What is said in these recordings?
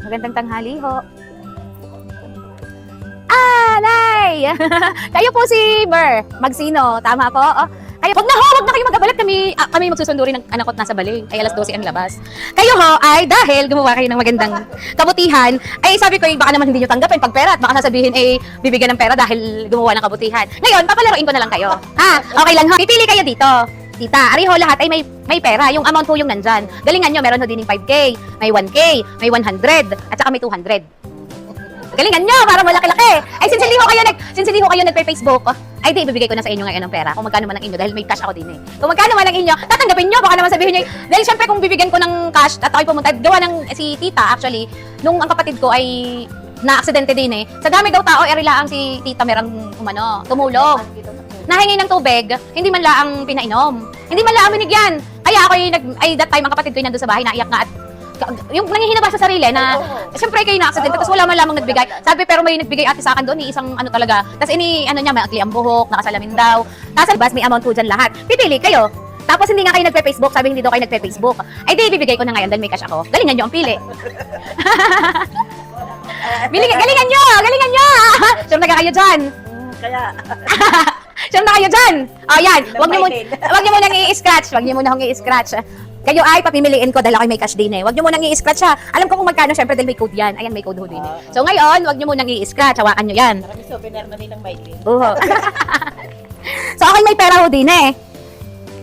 Magandang tanghali ho. Ah, Nay! Kayo po si Magsino, tama po? Oh, kayo, wag na kayo mag-abalat. Kami magsusundo rin ng anak ko't nasa Baling. Ay alas 12 ang labas. Kayo ho, ay dahil gumawa kayo ng magandang kabutihan, ay sabi ko, baka naman hindi nyo tanggapin pag pera at baka sasabihin, bibigyan ng pera dahil gumawa ng kabutihan. Ngayon, papalaruin ko na lang kayo. Ha? Okay lang ho. Pipili kayo dito. Tita, ari ho lahat ay may pera. Yung amount po yung nandyan. Galingan nyo, meron ho din yung 5K, may 1K, may 100, at saka may 200. Galingan nyo, para malaki-laki. Ay, since hindi ho kayo nagpe-Facebook, ay di, ibibigay ko na sa inyo ngayon ng pera. Kung magkano man ang inyo, dahil may cash ako din eh. Kung magkano man ang inyo, tatanggapin nyo, baka naman sabihin nyo, dahil syempre kung bibigyan ko ng cash, at ako'y pumunta, gawa ng si tita, actually, nung ang kapatid ko ay na-aksidente din eh. Sa dami daw tao, erilaang si tita merang tumulong. Nahingi ng tubig, hindi man laang pinainom. Hindi man laang binigyan. Kaya ako that time, ang kapatid ko yung nandun sa bahay, naiyak nga at yung nangihinaba sa sarili na siyempre kayo na-accident tapos wala man lamang nagbigay. Sabi pero may nagbigay ate sa akin doon, isang talaga. Tapos niya, maakli ang buhok, nakasalamin daw. Tapos bas may amount po dyan lahat. Pipili kayo. Tapos hindi nga kayo nagpe-Facebook, sabi hindi daw kayo nagpe-Facebook. Ay di, bibigay ko na ngayon dahil may cash ako. Galingan nyo ang pili. Galingan nyo! Sure na kayo dyan. Kaya, sure na kayo dyan. O yan, wag nyo munang i-scratch. Wag nyo munang i-scratch. Kayo ay papimiliin ko dahil ako may cash din eh. Wag nyo munang i-scratch ha. Alam ko kung magkano, syempre dahil may code yan. Ayan, may code ho din eh. So ngayon, wag nyo munang i-scratch. Hawakan nyo yan. marami souvenir na nilang Maylin. So okay, may pera ho din eh.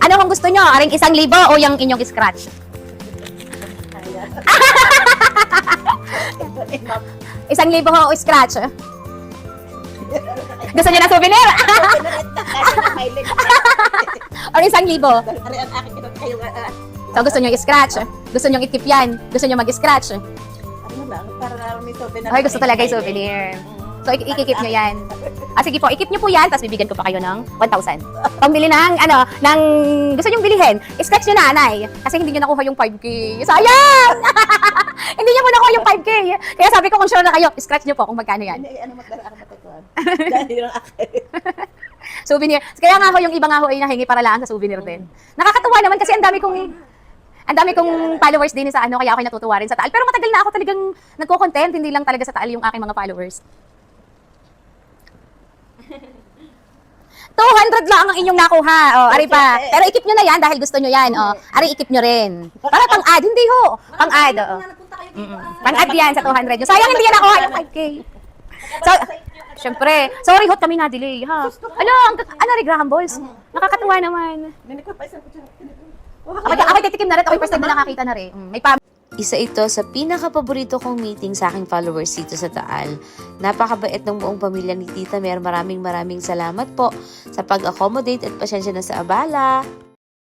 Ano kung gusto nyo? Aring 1,000 o yung inyong scratch? 1,000 ho o scratch? Gusto nyo na souvenir? Maylin. Or 1,000? Ari ang aking kayo. So gusto nyo i-scratch? Gusto nyo i-keep yan? Gusto nyo mag-scratch? Ano lang, para may souvenir. Okay, gusto talaga yung souvenir. So, i-keep nyo yan. Sige po, i-keep nyo po yan, tapos bibigyan ko pa kayo ng 1,000. Pambili ng gusto nyo bilihin, i-scratch nyo na, Anay. Kasi hindi nyo nakuha yung 5K. Sayang! Hindi nyo po nakuha yung 5K. Kaya sabi ko, kung sure na kayo, i-scratch nyo po kung magkano yan. Ano magdaraan matutuan? Dahil yung akin. Souvenir. Kaya nga ho, yung iba nga ho ay nahingi para lang sa souvenir din. Nakakatuwa naman kasi ang dami kong followers din sa kaya ako'y natutuwa rin sa Taal. Pero matagal na ako talagang nagko-content, hindi lang talaga sa Taal yung aking mga followers. 200 lang ang inyong nakuha. Ari pa. Pero i-keep nyo na yan dahil gusto nyo yan. Ari, i-keep nyo rin. Para pang-ad. Hindi ho. Pang-ad. Pang-ad yan sa 200 nyo. Sayang hindi yan nakuha yung 5K. So, syempre. Sorry, hot kami na-delay. Ha? Ri Graham Balls. Nakakatuwa naman. Nini ko pa isang kutsara. Ako'y titikim na rin. Ako'y first time na nakakita na rin. May Isa ito sa pinaka-paborito kong meeting sa aking followers dito sa Taal. Napakabait ng buong pamilya ni Tita Mer. Maraming salamat po sa pag-accommodate at pasensya na sa abala.